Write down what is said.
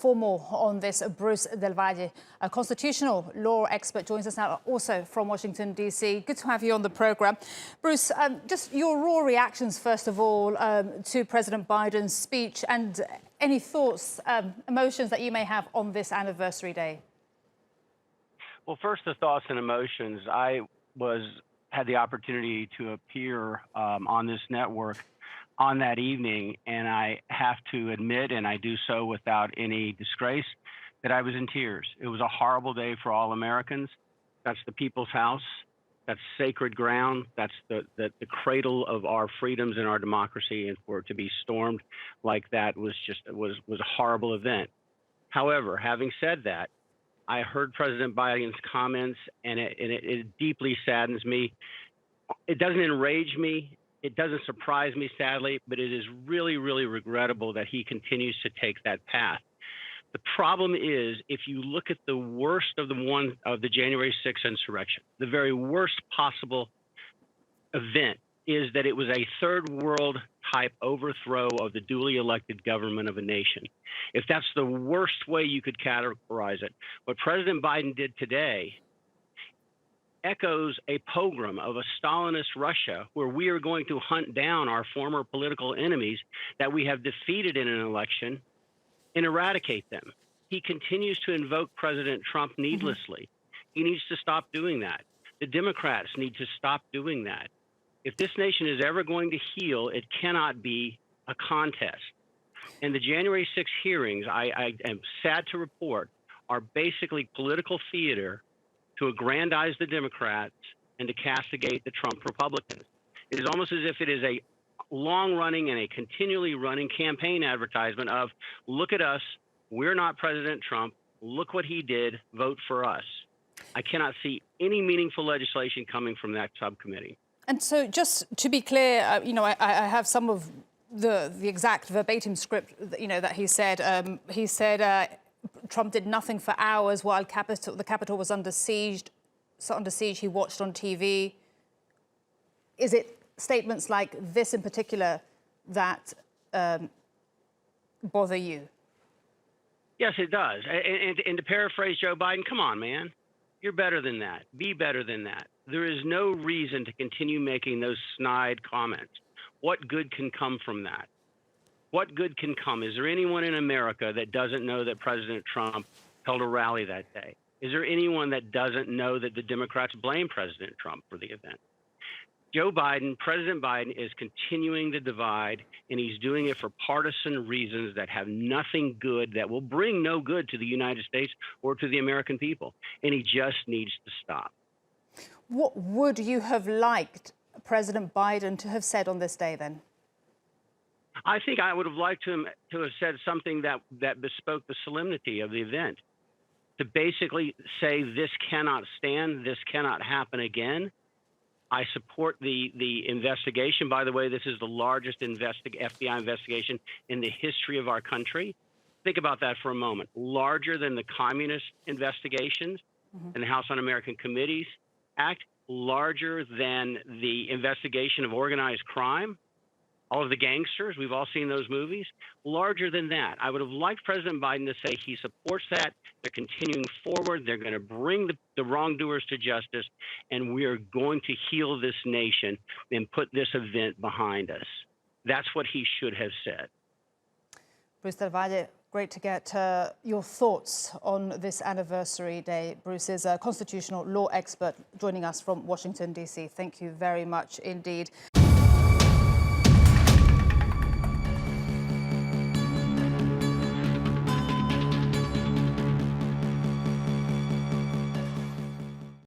for more on this, Bruce DelValle, a constitutional law expert, joins us now, also from Washington, D.C. Good to have you on the programme. Bruce, just your raw reactions, first of all, to President Biden's speech, and any thoughts, emotions that you may have on this anniversary day. Well, first, the thoughts and emotions. I had the opportunity to appear on this network on that evening, and I have to admit, and I do so without any disgrace, that I was in tears. It was a horrible day for all Americans. That's the people's house. That's sacred ground. That's the cradle of our freedoms and our democracy, and for it to be stormed like that was a horrible event. However, having said that, I heard President Biden's comments, and it deeply saddens me. It doesn't enrage me. It doesn't surprise me, sadly, but it is really, really regrettable that he continues to take that path. The problem is, if you look at the worst of the January 6th insurrection, the very worst possible event is that it was a third world type overthrow of the duly elected government of a nation. If that's the worst way you could categorize it, what President Biden did today echoes a pogrom of a Stalinist Russia, where we are going to hunt down our former political enemies that we have defeated in an election and eradicate them. He continues to invoke President Trump needlessly. He needs to stop doing that. The Democrats need to stop doing that. If this nation is ever going to heal, it cannot be a contest. And the January 6th hearings, I am sad to report, are basically political theater to aggrandize the Democrats and to castigate the Trump Republicans. It is almost as if it is a long-running and a continually running campaign advertisement of, look at us, we're not President Trump, look what he did, vote for us. I cannot see any meaningful legislation coming from that subcommittee. And so, just to be clear, I have some of the exact verbatim script, that he said. He said Trump did nothing for hours while the Capitol was under siege. So under siege, he watched on TV. Is it statements like this in particular that bother you? Yes, it does. And to paraphrase Joe Biden, come on, man. You're better than that. Be better than that. There is no reason to continue making those snide comments. What good can come from that? What good can come? Is there anyone in America that doesn't know that President Trump held a rally that day? Is there anyone that doesn't know that the Democrats blame President Trump for the event? President Biden is continuing the divide, and he's doing it for partisan reasons that have nothing good, that will bring no good to the United States or to the American people. And he just needs to stop. What would you have liked President Biden to have said on this day then? I think I would have liked him to have said something that bespoke the solemnity of the event. To basically say this cannot stand, this cannot happen again. I support the investigation. By the way, this is the largest FBI investigation in the history of our country. Think about that for a moment. Larger than the communist investigations and the House Un-American Committees Act, larger than the investigation of organized crime, all of the gangsters, we've all seen those movies, larger than that. I would have liked President Biden to say he supports that. They're continuing forward. They're going to bring the wrongdoers to justice, and we are going to heal this nation and put this event behind us. That's what he should have said. Bruce DelValle, great to get your thoughts on this anniversary day. Bruce is a constitutional law expert joining us from Washington, D.C. Thank you very much indeed.